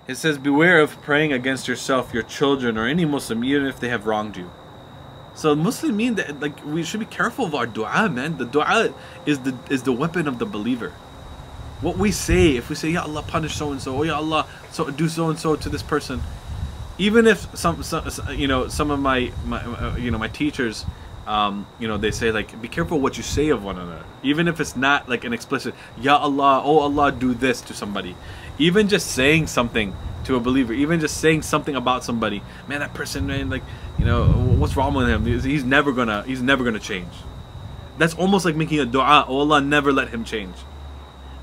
It says, beware of praying against yourself, your children, or any Muslim, even if they have wronged you. So Muslim mean that, like, we should be careful of our dua, man. The dua is the weapon of the believer. What we say, if we say, Ya Allah, punish so and so, or Ya Allah, so do so and so to this person, even if some of my teachers, they say, like, be careful what you say of one another, even if it's not like an explicit Ya Allah, oh Allah, do this to somebody. Even just saying something to a believer, even just saying something about somebody, man, that person, man, like, what's wrong with him? He's never gonna change. That's almost like making a dua. Oh Allah, never let him change.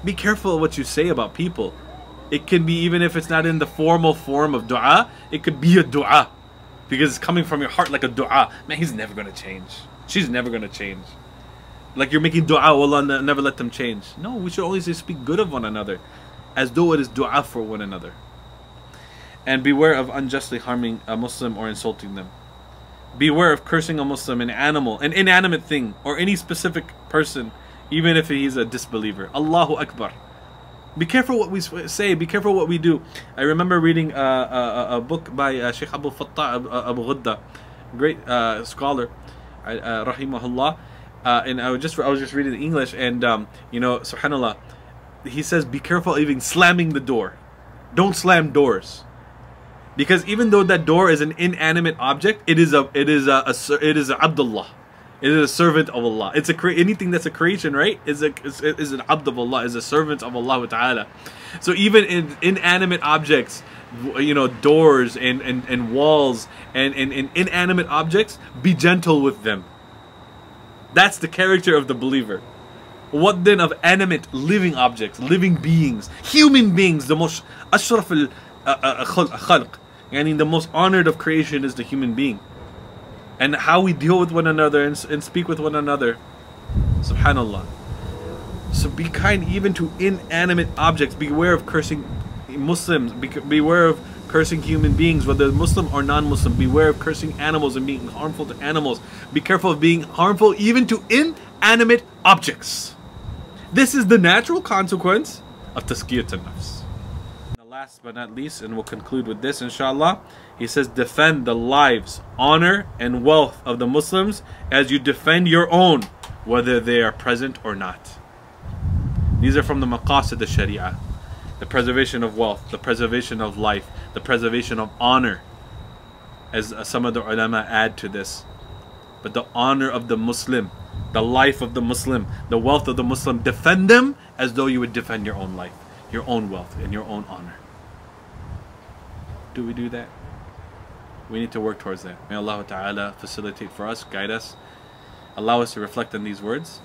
Be careful what you say about people. It can be, even if it's not in the formal form of dua, it could be a dua, because it's coming from your heart like a dua. Man, he's never gonna change. She's never gonna change. Like you're making dua, oh Allah, never let them change. No, we should always speak good of one another, as though it is dua for one another. And beware of unjustly harming a Muslim or insulting them. Beware of cursing a Muslim, an animal, an inanimate thing, or any specific person, even if he's a disbeliever. Allahu Akbar. Be careful what we say, be careful what we do. I remember reading a book by Sheikh Abu Fattah Abu Ghudda, great scholar, rahimahullah, and I was just reading in English, and subhanallah, he says, be careful even slamming the door. Don't slam doors, because even though that door is an inanimate object, it is Abdullah. It is a servant of Allah. It's anything that's a creation, right? Is an abd of Allah, is a servant of Allah Ta'ala. So even in inanimate objects, doors and walls and inanimate objects, be gentle with them. That's the character of the believer. What then of animate, living objects, living beings, human beings? The most ashraf al-khalq, meaning the most honored of creation is the human being. And how we deal with one another and speak with one another, subhanallah. So be kind even to inanimate objects. Beware of cursing Muslims. Beware of cursing human beings, whether Muslim or non-Muslim. Beware of cursing animals and being harmful to animals. Be careful of being harmful even to inanimate objects. This is the natural consequence of tazkiyat an-nafs. Last but not least, and we'll conclude with this inshallah, he says, defend the lives, honor and wealth of the Muslims as you defend your own, whether they are present or not. These are from the maqasid of Sharia. The preservation of wealth, the preservation of life, the preservation of honor, as some of the ulama add to this. But the honor of the Muslim, the life of the Muslim, the wealth of the Muslim, defend them as though you would defend your own life, your own wealth, and your own honor. Do we do that? We need to work towards that. May Allah Ta'ala facilitate for us, guide us, allow us to reflect on these words.